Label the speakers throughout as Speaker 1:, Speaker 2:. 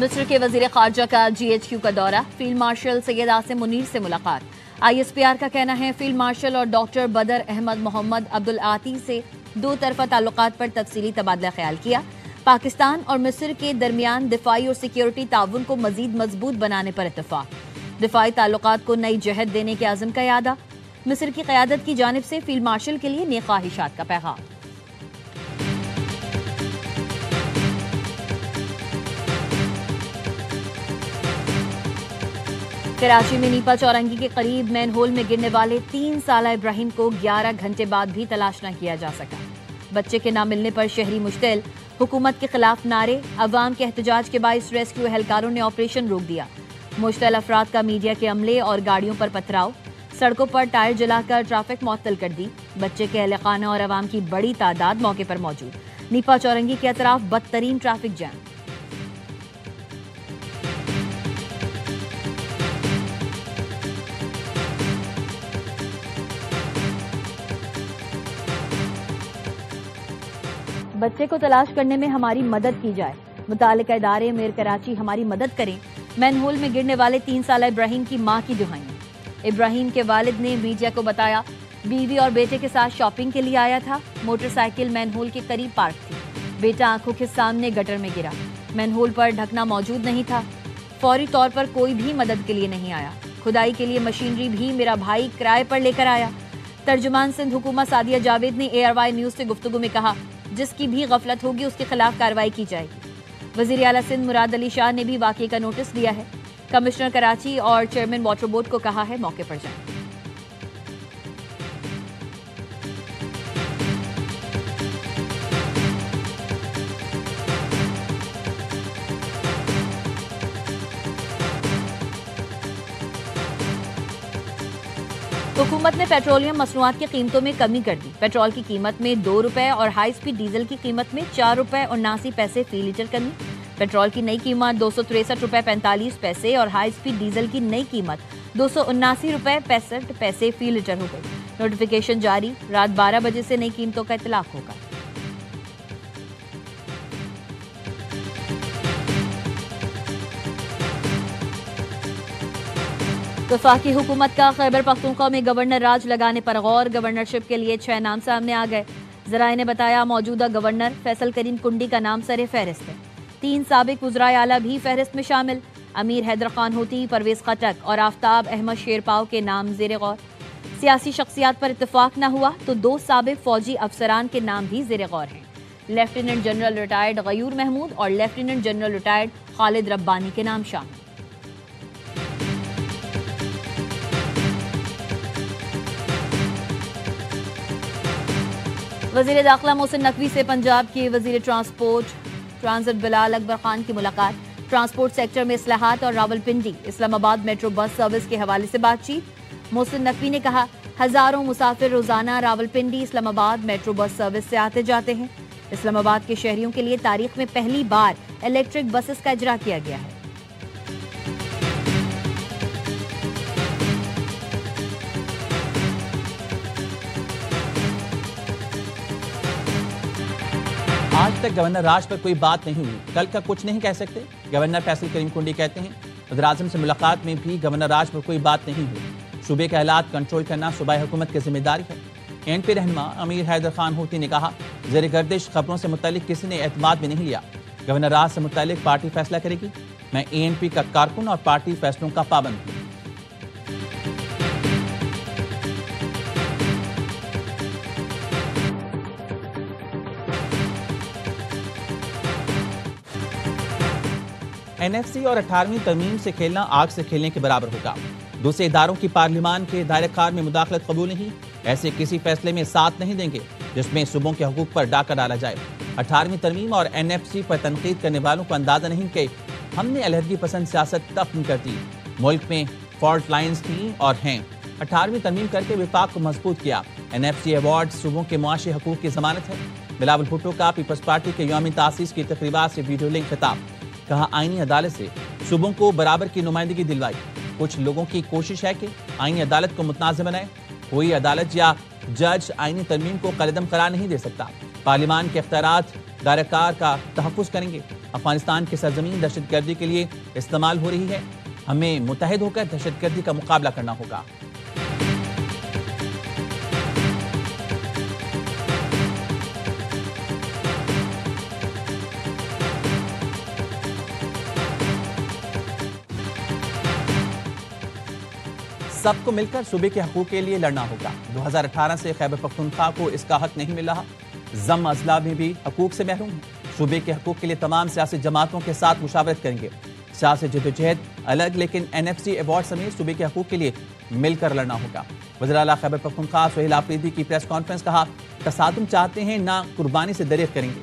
Speaker 1: मिस्र के वजीर खारजा का GHQ का दौरा, फील्ड मार्शल सैयद आसिम मुनीर से मुलाकात। ISPR का कहना है फील्ड मार्शल और डॉक्टर बदर अहमद मोहम्मद अब्दुल आती से दो तरफा ताल्लुकात पर तफसीली तबादला ख्याल किया। पाकिस्तान और मिस्र के दरमियान दिफाई और सिक्योरिटी ताउन को मजीद मजबूत बनाने पर इत्तफाक। दिफाई ताल्लुकात को नई जहत देने के आज़म का यादा। मिस्र की क़यादत की जानिब से फील्ड मार्शल के लिए नेक ख्वाहिशात का पैगाम। कराची में नीपा चौरंगी के करीब मैनहोल में गिरने वाले 3 साला इब्राहिम को 11 घंटे बाद भी तलाश न किया जा सका। बच्चे के न मिलने पर शहरी मुश्तिल, हुकूमत के खिलाफ नारे, अवाम के एहतजाज के बाइस रेस्क्यू एहलकारों ने ऑपरेशन रोक दिया। मुश्तिल अफराद का मीडिया के अमले और गाड़ियों पर पथराव, सड़कों पर टायर जलाकर ट्रैफिक मुअत्तल कर दी। बच्चे के अहल खाना और अवाम की बड़ी तादाद मौके पर मौजूद। नीपा चौरंगी के अतराफ बदतरीन ट्रैफिक जैम। बच्चे को तलाश करने में हमारी मदद की जाए। मुतालिका इदारे मेयर कराची हमारी मदद करें। मैनहोल में गिरने वाले 3 साला इब्राहिम की मां की दुहाइयां। इब्राहिम के वालिद ने मीडिया को बताया बीवी और बेटे के साथ शॉपिंग के लिए आया था। मोटरसाइकिल मैनहोल के करीब पार्क थी। बेटा आंखों के सामने गटर में गिरा। मैनहोल पर ढकना मौजूद नहीं था। फौरी तौर पर कोई भी मदद के लिए नहीं आया। खुदाई के लिए मशीनरी भी मेरा भाई किराए पर लेकर आया। तर्जुमान सिंध हुकूमत सादिया जावेद ने ARY न्यूज से गुफ्तगू में कहा जिसकी भी गफलत होगी उसके खिलाफ कार्रवाई की जाएगी। वजीर आला सिंध मुराद अली शाह ने भी वाकये का नोटिस दिया है। कमिश्नर कराची और चेयरमैन वाटर बोर्ड को कहा है मौके पर जाएं। हुकूमत ने पेट्रोलियम मसनूआत की कीमतों में कमी कर दी। पेट्रोल की कीमत में 2 रुपए और हाई स्पीड डीजल की कीमत में 4 रुपए और 79 पैसे फी लीटर कमी। पेट्रोल की नई कीमत 263 रुपए 45 पैसे और हाई स्पीड डीजल की नई कीमत 279 रुपए 65 पैसे फी लीटर हो गई। नोटिफिकेशन जारी, रात 12 बजे से नई कीमतों का इतलाक होगा। वफाकी हुकूमत का खैबर पख्तूनख्वा में गवर्नर राज लगाने पर गौर। गवर्नरशिप के लिए 6 नाम सामने आ गए। जराए ने बताया मौजूदा गवर्नर फैसल करीम कुंडी का नाम सरे फहरिस्त है। 3 साबिक वज़राए आला भी फहरिस्त में शामिल। अमीर हैदर खान होती, परवेज खटक और आफ्ताब अहमद शेरपाव के नाम ज़ेरे गौर। सियासी शख्सियात पर इत्तेफाक न हुआ तो 2 साबिक फौजी अफसरान के नाम भी ज़ेरे गौर हैं। Lieutenant general retired Ghayur Mahmood और lieutenant general retired Khalid Rabbani के नाम शामिल। वजीर दाखिला मोहसिन नकवी से पंजाब के वजीर ट्रांसपोर्ट बिलाल अकबर खान की मुलाकात। ट्रांसपोर्ट सेक्टर में इस्लाहात और Rawalpindi Islamabad metro bus service के हवाले से बातचीत। मोहसिन नकवी ने कहा हजारों मुसाफिर रोजाना Rawalpindi Islamabad metro bus service से आते जाते हैं। इस्लामाबाद के शहरियों के लिए तारीख में पहली बार इलेक्ट्रिक बसेस का इजरा किया गया है।
Speaker 2: आज तक गवर्नर राज पर कोई बात नहीं हुई, कल का कुछ नहीं कह सकते, गवर्नर फैसल करीम कुंडी कहते हैं। वज़ीर-ए-आज़म से मुलाकात में भी गवर्नर राज पर कोई बात नहीं हुई। सूबे के हालात कंट्रोल करना सूबाई हुकूमत की जिम्मेदारी है। ANP रहनुमा अमीर हैदर खान होती ने कहा ज़ेर गर्दिश खबरों से मुतालिक किसी ने एतमाद में नहीं लिया। गवर्नर राज से मुतालिक पार्टी फैसला करेगी। मैं ANP का कारकुन और पार्टी फैसलों का पाबंद हूँ। NFC और 18वीं तरमीम से खेलना आग से खेलने के बराबर होगा। दूसरे इदारों की पार्लियामान के दायरे-कार में मुदाखलत कबूल नहीं। ऐसे किसी फैसले में साथ नहीं देंगे जिसमें सूबों के हकूक पर डाका डाला जाए। 18वीं तरमीम और NFC पर तनकीद करने वालों को अंदाजा नहीं कि हमने अलहदगी पसंद सियासत दफन कर दी। मुल्क में फॉल्ट लाइन्स थी और हैं। 18वीं तरमीम करके विफाक को मजबूत किया। NFC अवार्ड सूबों के मुआशी हकूक की जमानत है। बिलावल भुट्टो का पीपल्स पार्टी के यौम तासीस की तकरीबात से वीडियो लिंक खिताब। कहा आईनी अदालत से सूबों को बराबर की नुमाइंदगी दिलवाई। कुछ लोगों की कोशिश है कि आईनी अदालत को मुतनाज़ बनाए। कोई अदालत या जज आईनी तरमीम को कलदम करार नहीं दे सकता। पार्लियामान के इख्तियारात दायरा-कार का तहफ़्फ़ुज़ करेंगे। अफगानिस्तान की सरजमीन दहशतगर्दी के लिए इस्तेमाल हो रही है। हमें मुत्तहिद होकर दहशतगर्दी का मुकाबला करना होगा। सबको मिलकर सूबे के हकूक के लिए लड़ना होगा। 2018 से खैबर पख्तूनख्वा को इसका हक नहीं मिल रहा। जम अजला में भी हकूक से महरूम है। सूबे के हकूक के लिए तमाम सियासी जमातों के साथ मुशावरत करेंगे। सियासी जद्दोजहद अलग, लेकिन NFC अवार्ड समेत सूबे के हकूक के लिए मिलकर लड़ना होगा। वज़ीर आला खैबर पख्तूनख्वा सुहेल आफरीदी की प्रेस कॉन्फ्रेंस, कहा तसादुम चाहते हैं ना कुर्बानी से दरिया करेंगे।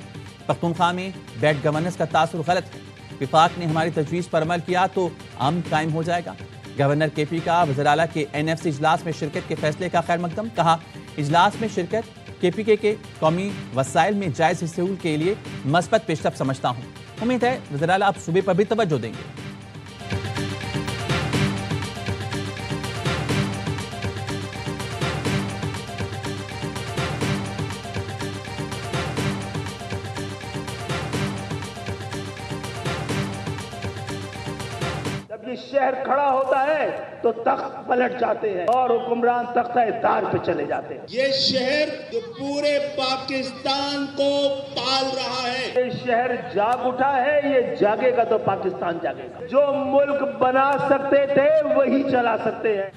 Speaker 2: पख्तूनख्वा में बैड गवर्नेंस का तासुर गलत है। विफाक ने हमारी तजवीज़ पर अमल किया तो अमन कायम हो जाएगा। गवर्नर KP का वज़ीर आला के NFC इजलास में शिरकत के फैसले का खैर मकदम, कहा इजलास में शिरकत KPK के कौमी वसाइल में जायज़ हिस्सूल के लिए मस्बत पेशरफ समझता हूँ। उम्मीद है वज़ीर आला अब सूबे पर भी तवज्जो देंगे।
Speaker 3: जब ये शहर खड़ा होता है तो तख्त पलट जाते हैं और हुक्मरान तख्ता-ए-दार पे चले जाते हैं।
Speaker 4: ये शहर जो पूरे पाकिस्तान को पाल रहा है,
Speaker 3: ये शहर जाग उठा है, ये जागेगा तो पाकिस्तान जागेगा। जो मुल्क बना सकते थे वही चला सकते हैं।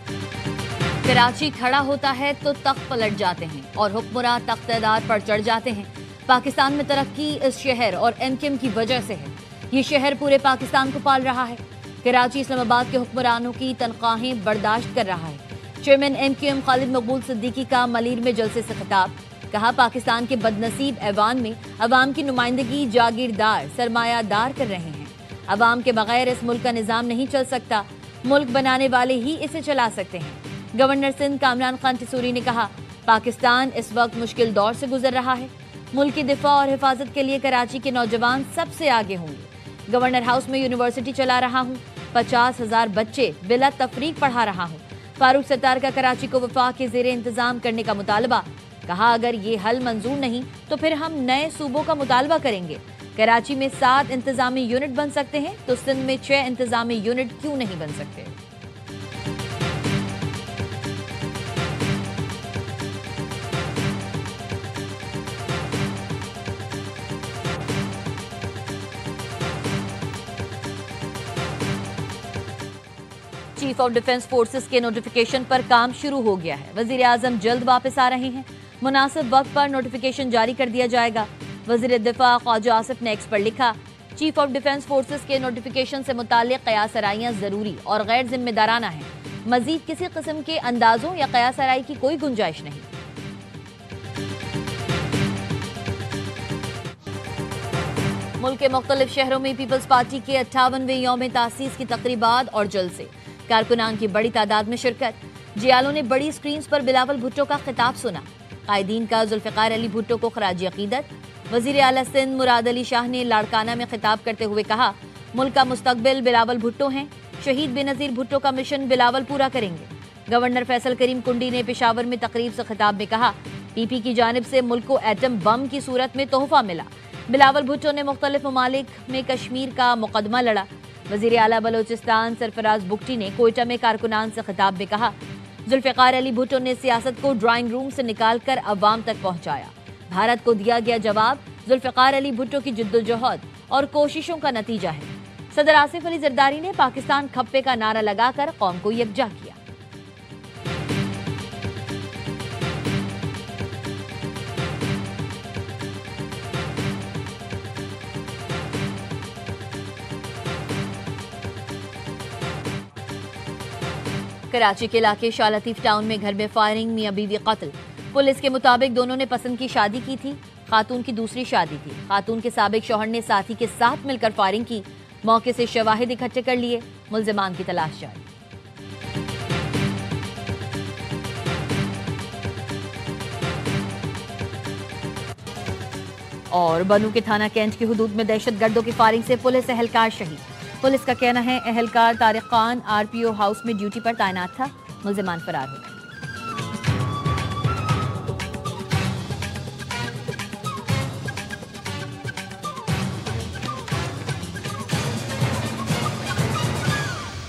Speaker 1: कराची खड़ा होता है तो तख्त पलट जाते हैं और हुक्मरान तख्ता-ए-दार पर चढ़ जाते हैं। पाकिस्तान में तरक्की इस शहर और MKM की वजह से है। ये शहर पूरे पाकिस्तान को पाल रहा है। कराची इस्लामाबाद के हुक्मरानों की तनख्वाहें बर्दाश्त कर रहा है। चेयरमैन MKM खालिद मकबूल सिद्दीकी का मलीर में जलसे से खिताब, कहा पाकिस्तान के बदनसीब ऐवान में अवाम की नुमाइंदगी जागीरदार सरमायादार कर रहे हैं। अवाम के बगैर इस मुल्क का निज़ाम नहीं चल सकता। मुल्क बनाने वाले ही इसे चला सकते हैं। गवर्नर सिंध कामरान खान टिसूरी ने कहा पाकिस्तान इस वक्त मुश्किल दौर से गुजर रहा है। मुल्क की दिफा और हिफाजत के लिए कराची के नौजवान सबसे आगे होंगे। गवर्नर हाउस में यूनिवर्सिटी चला रहा हूँ। 50,000 बच्चे बिला तफरीक पढ़ा रहा हूँ। फारूक सत्तार का कराची को वफाक के ज़ेरे इंतजाम करने का मुतालबा, कहा अगर ये हल मंजूर नहीं तो फिर हम नए सूबों का मुतालबा करेंगे। कराची में 7 इंतजामी यूनिट बन सकते हैं तो सिंध में 6 इंतजामी यूनिट क्यों नहीं बन सकते। चीफ ऑफ डिफेंस फोर्सेस के नोटिफिकेशन पर काम शुरू हो गया है। वजीर आजम जल्द वापस आ रहे हैं। मुनासिब वक्त पर नोटिफिकेशन जारी कर दिया जाएगा। वजीर दिफा ख्वाजा आसिफ ने एक्स पर लिखा, चीफ ऑफ डिफेंस फोर्सेस के नोटिफिकेशन से मुताल्लिक कयासराइयां जरूरी और गैर जिम्मेदाराना है। मजीद किसी किस्म के अंदाजों या कयासराई की कोई गुंजाइश नहीं। मुल्क के मुख्तलिफ शहरों में पीपल्स पार्टी के 58वें यौम तासीस की तकरीबात और जलसे, कारकुनान की बड़ी तादाद में शिरकत। जियालों ने बड़ी स्क्रीन पर बिलावल भुट्टो का खिताब सुना। कायदीन का जुल्फ़िकार अली भुट्टो को खराजी अकीदत। वज़ीर आला सिंध मुराद अली शाह ने लाड़काना में खिताब करते हुए कहा, मुल्क का मुस्तकबिल बिलावल भुट्टो हैं। शहीद बेनज़ीर भुट्टो का मिशन बिलावल पूरा करेंगे। गवर्नर फैसल करीम कुंडी ने पेशावर में तकरीब से खिताब में कहा, PP की जानिब से मुल्क को एटम बम की सूरत में तोहफा मिला। बिलावल भुट्टो ने मुख्तलिफ ममालिक में कश्मीर का मुकदमा लड़ा। वज़ीर आला बलोचिस्तान सरफराज बुगटी ने कोयटा में कारकुनान से खिताब में कहा, जुल्फ़िकार अली भुट्टो ने सियासत को ड्राइंग रूम से निकालकर अवाम तक पहुंचाया। भारत को दिया गया जवाब जुल्फ़िकार अली भुट्टो की जिद्दोजहद और कोशिशों का नतीजा है। सदर आसिफ अली जरदारी ने पाकिस्तान खप्पे का नारा लगाकर कौम को यकजा किया। कराची के इलाके शाह लतीफ टाउन में घर में फायरिंग, मियां बीवी कत्ल। पुलिस के मुताबिक दोनों ने पसंद की शादी की थी। खातून की दूसरी शादी थी। खातून के साबिक शौहर ने साथी के साथ मिलकर फायरिंग की। मौके से शवाहिद इकट्ठे कर लिए। मुल्जिमान की तलाश जारी। और बनू के थाना कैंट की हुदूद में दहशतगर्दों की फायरिंग से पुलिस एहलकार शहीद। पुलिस का कहना है एहलकार तारिक खान RPO हाउस में ड्यूटी पर तैनात था। मुल्जिमान फरार हो गए।